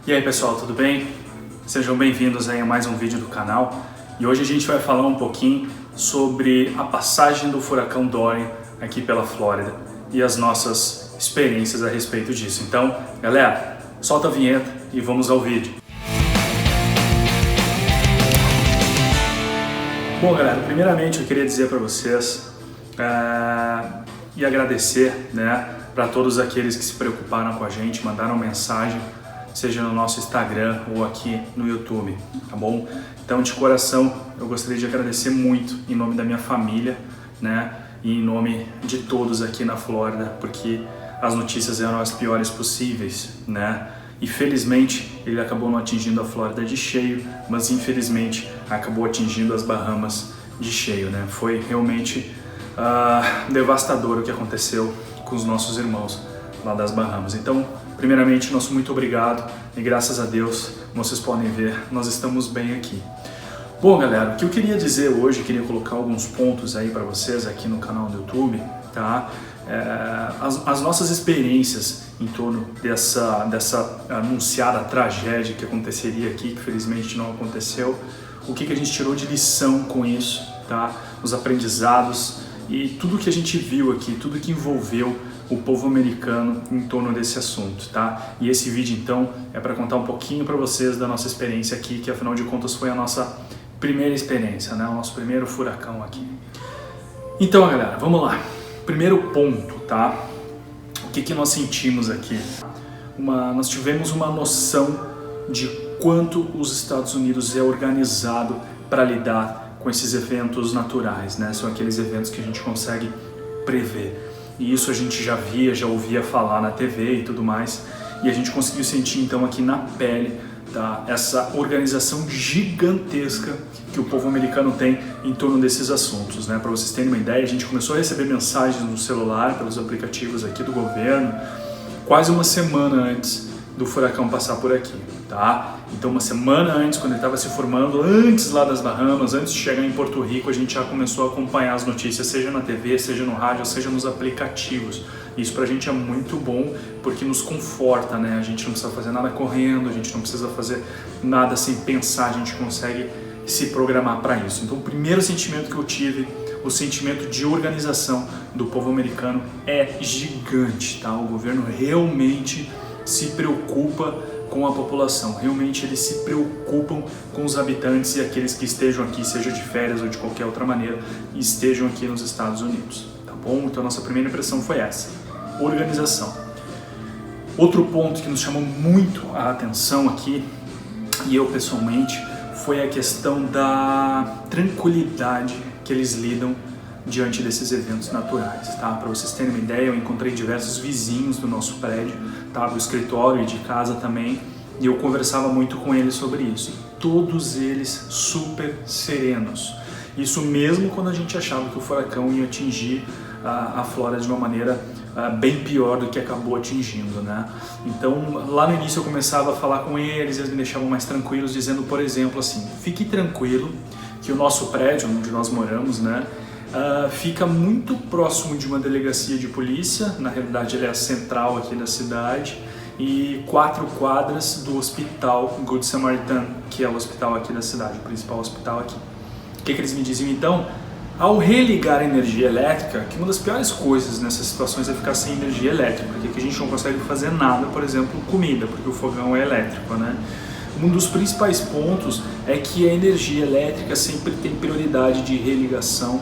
E aí pessoal, tudo bem? Sejam bem-vindos aí a mais um vídeo do canal. E hoje a gente vai falar um pouquinho sobre a passagem do furacão Dorian aqui pela Flórida e as nossas experiências a respeito disso. Então, galera, solta a vinheta e vamos ao vídeo. Bom, galera, primeiramente eu queria dizer para vocês e agradecer, para todos aqueles que se preocuparam com a gente, mandaram mensagem, seja no nosso Instagram ou aqui no YouTube, tá bom? Então, de coração, eu gostaria de agradecer muito em nome da minha família, e em nome de todos aqui na Flórida, porque as notícias eram as piores possíveis, E felizmente ele acabou não atingindo a Flórida de cheio, mas infelizmente acabou atingindo as Bahamas de cheio, Foi realmente devastador o que aconteceu com os nossos irmãos lá das Bahamas. Então, primeiramente, nosso muito obrigado e graças a Deus, como vocês podem ver, nós estamos bem aqui. Bom, galera, o que eu queria dizer hoje, queria colocar alguns pontos aí para vocês aqui no canal do YouTube, tá? As nossas experiências em torno dessa anunciada tragédia que aconteceria aqui, que felizmente não aconteceu, o que a gente tirou de lição com isso, tá? Os aprendizados e tudo que a gente viu aqui, tudo que envolveu o povo americano em torno desse assunto, tá? E esse vídeo, então, é para contar um pouquinho para vocês da nossa experiência aqui, que afinal de contas foi a nossa primeira experiência, o nosso primeiro furacão aqui. Então, galera, vamos lá. Primeiro ponto, tá? O que nós sentimos aqui? Nós tivemos uma noção de quanto os Estados Unidos é organizado para lidar com esses eventos naturais, São aqueles eventos que a gente consegue prever. E isso a gente já via, já ouvia falar na TV e tudo mais. E a gente conseguiu sentir então aqui na pele, tá, essa organização gigantesca que o povo americano tem em torno desses assuntos, Para vocês terem uma ideia, a gente começou a receber mensagens no celular, pelos aplicativos aqui do governo, quase uma semana antes do furacão passar por aqui, tá? Então uma semana antes, quando ele estava se formando, antes lá das Bahamas, antes de chegar em Porto Rico, a gente já começou a acompanhar as notícias, seja na TV, seja no rádio, seja nos aplicativos. Isso pra gente é muito bom, porque nos conforta, A gente não precisa fazer nada correndo, a gente não precisa fazer nada sem pensar, a gente consegue se programar para isso. Então o primeiro sentimento que eu tive, o sentimento de organização do povo americano é gigante, tá? O governo realmente se preocupa com a população, realmente eles se preocupam com os habitantes e aqueles que estejam aqui, seja de férias ou de qualquer outra maneira, e estejam aqui nos Estados Unidos, tá bom? Então a nossa primeira impressão foi essa, organização. Outro ponto que nos chamou muito a atenção aqui, e eu pessoalmente, foi a questão da tranquilidade que eles lidam diante desses eventos naturais, tá? Para vocês terem uma ideia, eu encontrei diversos vizinhos do nosso prédio, tá? Do escritório e de casa também, e eu conversava muito com eles sobre isso. Todos eles super serenos. Isso mesmo quando a gente achava que o furacão ia atingir a Flórida de uma maneira bem pior do que acabou atingindo, Então, lá no início eu começava a falar com eles, eles me deixavam mais tranquilos, dizendo, por exemplo, assim, fique tranquilo que o nosso prédio, onde nós moramos, fica muito próximo de uma delegacia de polícia, na realidade ele é a central aqui da cidade, e 4 quadras do hospital Good Samaritan, que é o hospital aqui da cidade, o principal hospital aqui. O que eles me diziam então? Ao religar a energia elétrica, que uma das piores coisas nessas situações é ficar sem energia elétrica, porque aqui a gente não consegue fazer nada, por exemplo, comida, porque o fogão é elétrico, Um dos principais pontos é que a energia elétrica sempre tem prioridade de religação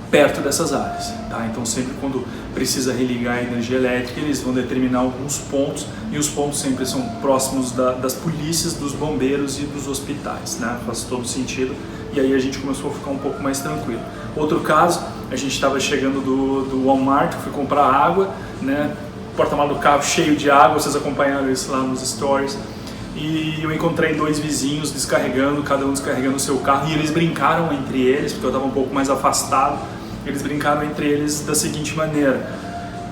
perto dessas áreas, tá? Então sempre quando precisa religar a energia elétrica, eles vão determinar alguns pontos, e os pontos sempre são próximos das polícias, dos bombeiros e dos hospitais, Faz todo sentido, e aí a gente começou a ficar um pouco mais tranquilo. Outro caso, a gente estava chegando do Walmart, fui comprar água, porta-malas do carro cheio de água, vocês acompanharam isso lá nos stories, e eu encontrei 2 vizinhos descarregando, cada um descarregando o seu carro, e eles brincaram entre eles, porque eu estava um pouco mais afastado, eles brincaram entre eles da seguinte maneira: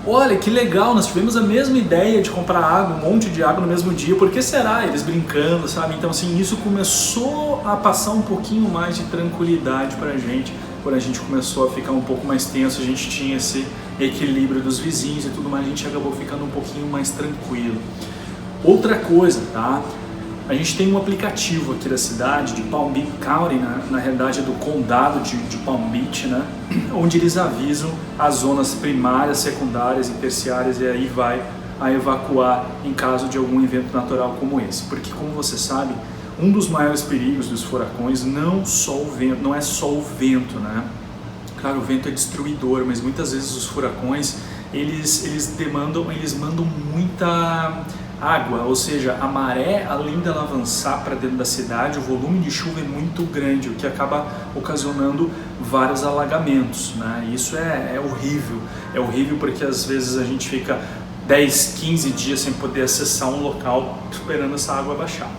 olha, que legal, nós tivemos a mesma ideia de comprar água, um monte de água no mesmo dia, por que será? Eles brincando, sabe? Então assim, isso começou a passar um pouquinho mais de tranquilidade pra gente, quando a gente começou a ficar um pouco mais tenso, a gente tinha esse equilíbrio dos vizinhos e tudo mais, a gente acabou ficando um pouquinho mais tranquilo. Outra coisa, tá? A gente tem um aplicativo aqui da cidade, de Palm Beach County, né? Na realidade é do condado de Palm Beach, né? Onde eles avisam as zonas primárias, secundárias e terciárias, e aí vai a evacuar em caso de algum evento natural como esse. Porque, como você sabe, um dos maiores perigos dos furacões não é só o vento, né? Claro, o vento é destruidor, mas muitas vezes os furacões eles mandam muita água, ou seja, a maré, além dela avançar para dentro da cidade, o volume de chuva é muito grande, o que acaba ocasionando vários alagamentos, né? E isso é horrível porque às vezes a gente fica 10, 15 dias sem poder acessar um local esperando essa água baixar.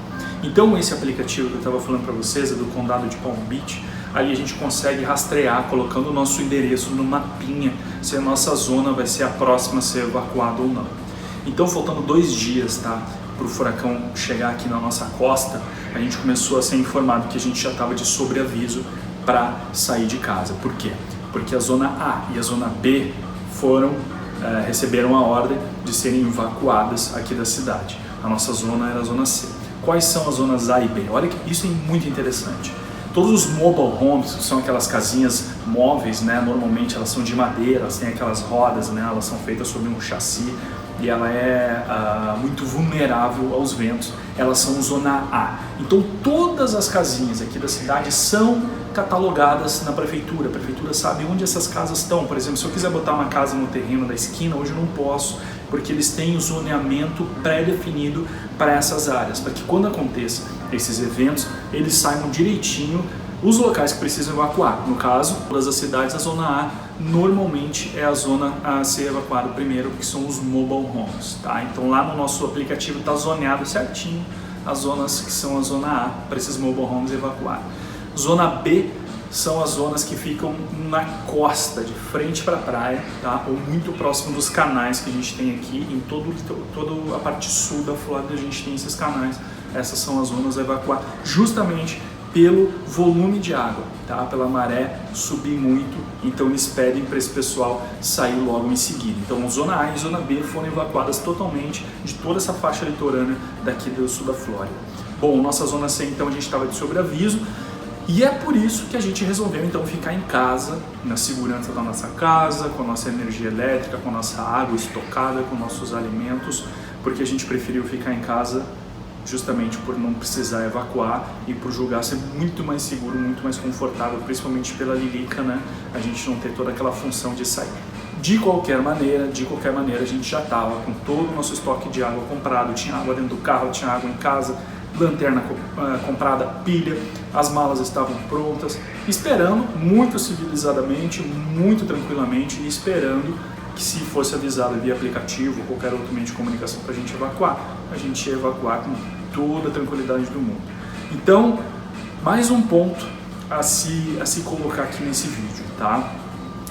Então esse aplicativo que eu estava falando para vocês é do condado de Palm Beach. Ali a gente consegue rastrear, colocando o nosso endereço no mapinha, se a nossa zona vai ser a próxima a ser evacuada ou não. Então, faltando 2 dias, tá, para o furacão chegar aqui na nossa costa, a gente começou a ser informado que a gente já estava de sobreaviso para sair de casa. Por quê? Porque a zona A e a zona B receberam a ordem de serem evacuadas aqui da cidade. A nossa zona era a zona C. Quais são as zonas A e B? Olha que isso é muito interessante. Todos os mobile homes, que são aquelas casinhas móveis, né? Normalmente elas são de madeira, elas têm aquelas rodas, né? Elas são feitas sobre um chassi e ela é muito vulnerável aos ventos. Elas são zona A. Então todas as casinhas aqui da cidade são catalogadas na prefeitura. A prefeitura sabe onde essas casas estão. Por exemplo, se eu quiser botar uma casa no terreno da esquina, hoje eu não posso, porque eles têm o zoneamento pré-definido para essas áreas, para que quando aconteça esses eventos, eles saibam direitinho os locais que precisam evacuar. No caso, todas as cidades, a zona A normalmente é a zona a ser evacuada primeiro, que são os mobile homes, tá? Então lá no nosso aplicativo está zoneado certinho as zonas que são a zona A para esses mobile homes evacuar. Zona B são as zonas que ficam na costa, de frente para a praia, tá? Ou muito próximo dos canais que a gente tem aqui. Em toda a parte sul da Flórida a gente tem esses canais. Essas são as zonas a evacuar, justamente pelo volume de água, tá? Pela maré subir muito, então eles pedem para esse pessoal sair logo em seguida. Então Zona A e Zona B foram evacuadas totalmente de toda essa faixa litorânea daqui do sul da Flórida. Bom, nossa Zona C então a gente estava de sobreaviso, e é por isso que a gente resolveu então ficar em casa, na segurança da nossa casa, com a nossa energia elétrica, com a nossa água estocada, com nossos alimentos, porque a gente preferiu ficar em casa justamente por não precisar evacuar e por julgar ser muito mais seguro, muito mais confortável, principalmente pela Lilica, né? A gente não ter toda aquela função de sair. De qualquer maneira, a gente já estava com todo o nosso estoque de água comprado, tinha água dentro do carro, tinha água em casa, lanterna comprada, pilha, as malas estavam prontas, esperando muito civilizadamente, muito tranquilamente, e esperando que se fosse avisado via aplicativo ou qualquer outro meio de comunicação para a gente evacuar, a gente ia evacuar com toda a tranquilidade do mundo. Então, mais um ponto a se colocar aqui nesse vídeo, tá?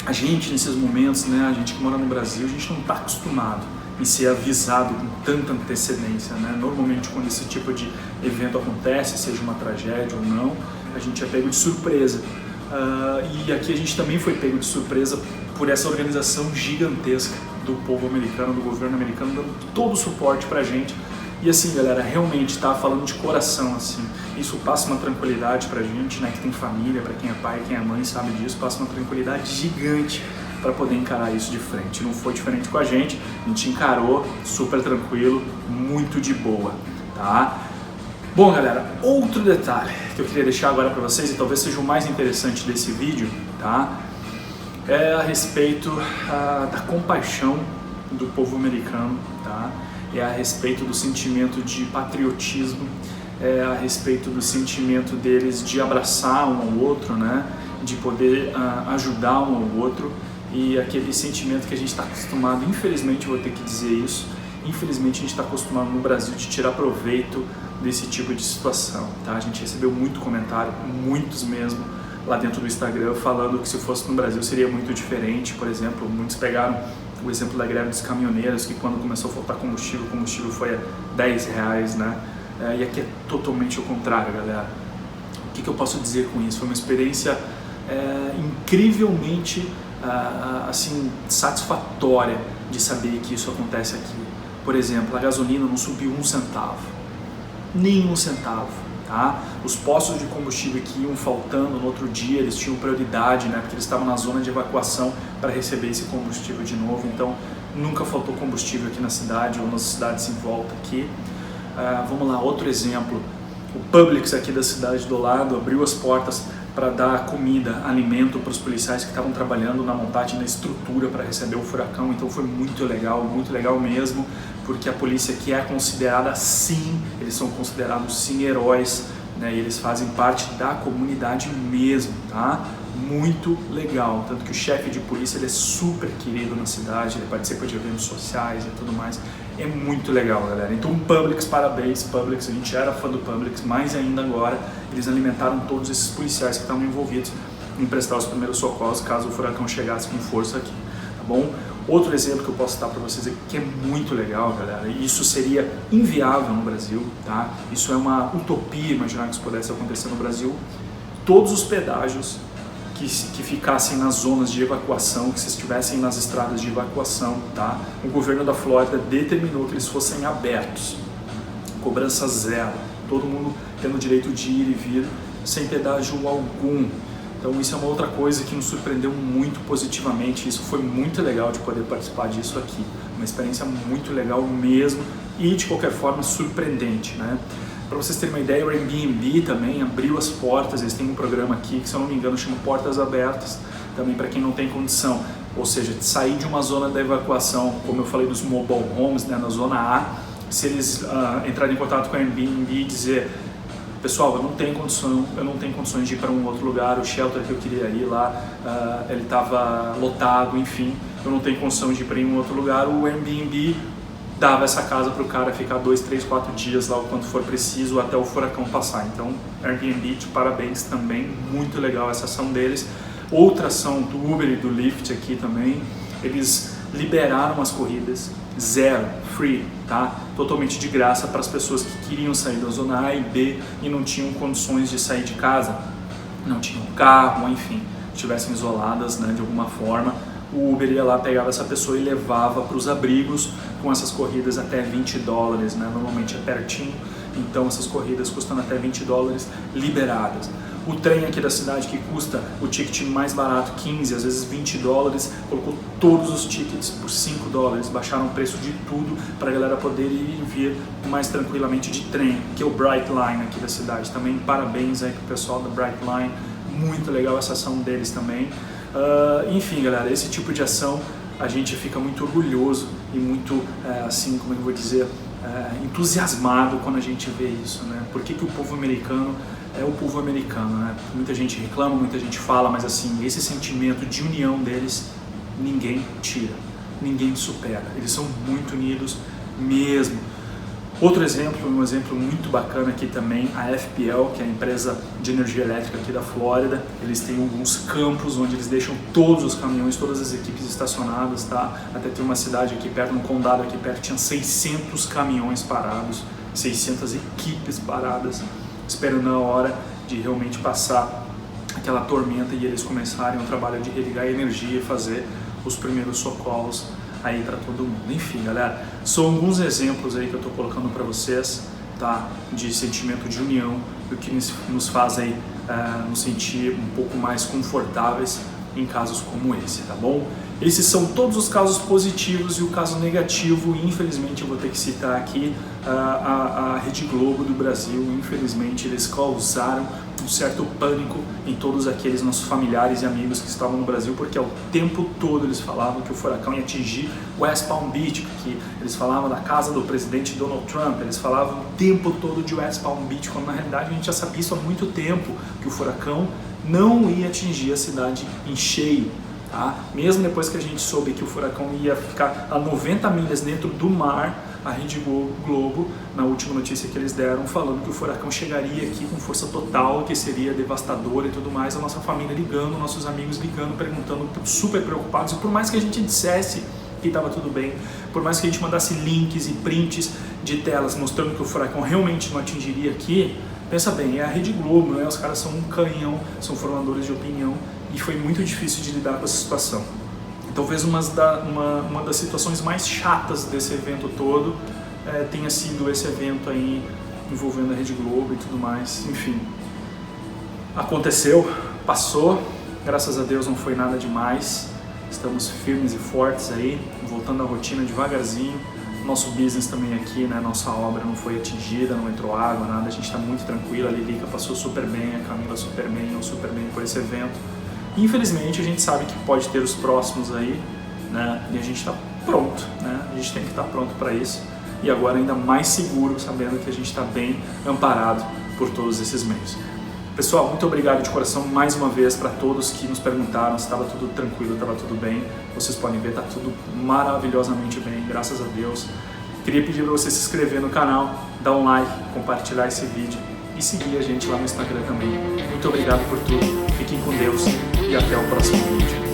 A gente, nesses momentos, né, a gente que mora no Brasil, a gente não está acostumado em ser avisado com tanta antecedência, né? Normalmente, quando esse tipo de evento acontece, seja uma tragédia ou não, a gente é pego de surpresa. E aqui a gente também foi pego de surpresa por essa organização gigantesca do povo americano, do governo americano, dando todo o suporte pra gente. E assim, galera, realmente tá falando de coração, assim, isso passa uma tranquilidade pra gente, né, que tem família, pra quem é pai, quem é mãe sabe disso, passa uma tranquilidade gigante para poder encarar isso de frente. Não foi diferente com a gente encarou super tranquilo, muito de boa, tá? Bom, galera, outro detalhe que eu queria deixar agora para vocês, e talvez seja o mais interessante desse vídeo, tá? É a respeito da compaixão do povo americano, tá? É a respeito do sentimento de patriotismo, é a respeito do sentimento deles de abraçar um ao outro, né? De poder ajudar um ao outro, e aquele sentimento que a gente está acostumado, infelizmente eu vou ter que dizer isso, infelizmente a gente está acostumado no Brasil de tirar proveito desse tipo de situação, tá? A gente recebeu muito comentário, muitos mesmo, lá dentro do Instagram, falando que se fosse no Brasil seria muito diferente. Por exemplo, muitos pegaram o exemplo da greve dos caminhoneiros, que quando começou a faltar combustível, o combustível foi a R$10, né? E aqui é totalmente o contrário, galera. O que eu posso dizer com isso? Foi uma experiência incrivelmente assim, satisfatória de saber que isso acontece aqui. Por exemplo, a gasolina não subiu um centavo, nem um centavo. Tá? Os postos de combustível que iam faltando no outro dia, eles tinham prioridade, né? Porque eles estavam na zona de evacuação para receber esse combustível de novo. Então, nunca faltou combustível aqui na cidade ou nas cidades em volta aqui. Vamos lá, outro exemplo. O Publix aqui da cidade do lado abriu as portas para dar comida, alimento para os policiais que estavam trabalhando na montagem da estrutura para receber o furacão. Então foi muito legal mesmo, porque a polícia aqui é considerada sim, eles são considerados sim heróis, né? E eles fazem parte da comunidade mesmo, tá? Muito legal, tanto que o chefe de polícia ele é super querido na cidade, ele participa de eventos sociais e tudo mais. É muito legal, galera. Então, Publix, parabéns, Publix. A gente era fã do Publix, mais ainda agora. Eles alimentaram todos esses policiais que estavam envolvidos em prestar os primeiros socorros caso o furacão chegasse com força aqui, tá bom? Outro exemplo que eu posso dar para vocês aqui que é muito legal, galera. Isso seria inviável no Brasil, tá? Isso é uma utopia imaginar que isso pudesse acontecer no Brasil. Todos os pedágios que ficassem nas zonas de evacuação, que se estivessem nas estradas de evacuação, tá? O governo da Flórida determinou que eles fossem abertos, cobrança zero, todo mundo tendo o direito de ir e vir sem pedágio algum. Então isso é uma outra coisa que nos surpreendeu muito positivamente, isso foi muito legal de poder participar disso aqui, uma experiência muito legal mesmo e de qualquer forma surpreendente, né? Para vocês terem uma ideia, o Airbnb também abriu as portas, eles têm um programa aqui que, se eu não me engano, chama Portas Abertas, também para quem não tem condição, ou seja, de sair de uma zona da evacuação, como eu falei dos mobile homes, né, na zona A, se eles entrarem em contato com o Airbnb e dizer: pessoal, eu não tenho condições de ir para um outro lugar, o shelter que eu queria ir lá, ele estava lotado, enfim, eu não tenho condição de ir para um outro lugar, o Airbnb dava essa casa para o cara ficar 2, 3, 4 dias lá o quanto for preciso até o furacão passar. Então, Airbnb, de parabéns também, muito legal essa ação deles. Outra ação do Uber e do Lyft aqui também, eles liberaram as corridas, zero, free, tá? Totalmente de graça para as pessoas que queriam sair da zona A e B e não tinham condições de sair de casa, não tinham carro, enfim, estivessem isoladas, né, de alguma forma. O Uber ia lá, pegava essa pessoa e levava para os abrigos com essas corridas até $20, né? Normalmente é pertinho, então essas corridas custando até $20 liberadas. O trem aqui da cidade que custa o ticket mais barato, 15, às vezes $20, colocou todos os tickets por $5, baixaram o preço de tudo para a galera poder ir e vir mais tranquilamente de trem, que é o Brightline aqui da cidade. Também parabéns aí pro pessoal da Brightline, muito legal essa ação deles também. Enfim, galera, esse tipo de ação a gente fica muito orgulhoso e muito, assim, como eu vou dizer, entusiasmado quando a gente vê isso, né? Por que o povo americano é o povo americano, né? Muita gente reclama, muita gente fala, mas assim, esse sentimento de união deles, ninguém tira, ninguém supera. Eles são muito unidos mesmo. Outro exemplo, um exemplo muito bacana aqui também, a FPL, que é a empresa de energia elétrica aqui da Flórida. Eles têm alguns campos onde eles deixam todos os caminhões, todas as equipes estacionadas, tá? Até tem uma cidade aqui perto, um condado aqui perto, tinha 600 caminhões parados, 600 equipes paradas, esperando a hora de realmente passar aquela tormenta e eles começarem o trabalho de religar a energia e fazer os primeiros socorros aí para todo mundo. Enfim, galera, são alguns exemplos aí que eu estou colocando para vocês, tá? De sentimento de união, o que nos faz aí nos sentir um pouco mais confortáveis em casos como esse, tá bom? Esses são todos os casos positivos e o caso negativo, infelizmente eu vou ter que citar aqui a Rede Globo do Brasil. Infelizmente eles causaram um certo pânico em todos aqueles nossos familiares e amigos que estavam no Brasil, porque ao tempo todo eles falavam que o furacão ia atingir West Palm Beach, que eles falavam da casa do presidente Donald Trump, eles falavam o tempo todo de West Palm Beach, quando na realidade a gente já sabia isso há muito tempo, que o furacão não ia atingir a cidade em cheio. Tá? Mesmo depois que a gente soube que o furacão ia ficar a 90 milhas dentro do mar, a Rede Globo, na última notícia que eles deram, falando que o furacão chegaria aqui com força total, que seria devastador e tudo mais, a nossa família ligando, nossos amigos ligando, perguntando, super preocupados, e por mais que a gente dissesse que estava tudo bem, por mais que a gente mandasse links e prints de telas mostrando que o furacão realmente não atingiria aqui, pensa bem, é a Rede Globo, né? Os caras são um canhão, são formadores de opinião, e foi muito difícil de lidar com essa situação. Talvez uma das situações mais chatas desse evento todo tenha sido esse evento aí envolvendo a Rede Globo e tudo mais. Enfim, aconteceu, passou, graças a Deus não foi nada demais. Estamos firmes e fortes aí, voltando à rotina devagarzinho. Nosso business também aqui, né? Nossa obra não foi atingida, não entrou água, nada. A gente está muito tranquilo. A Lilica passou super bem, a Camila super bem, eu super bem por esse evento. Infelizmente, a gente sabe que pode ter os próximos aí, né? E a gente está pronto, né? A gente tem que estar pronto para isso. E agora ainda mais seguro, sabendo que a gente está bem amparado por todos esses meios. Pessoal, muito obrigado de coração mais uma vez para todos que nos perguntaram se estava tudo tranquilo, estava tudo bem. Vocês podem ver, está tudo maravilhosamente bem, graças a Deus. Queria pedir para você se inscrever no canal, dar um like, compartilhar esse vídeo e seguir a gente lá no Instagram também. Muito obrigado por tudo, fiquem com Deus e até o próximo vídeo.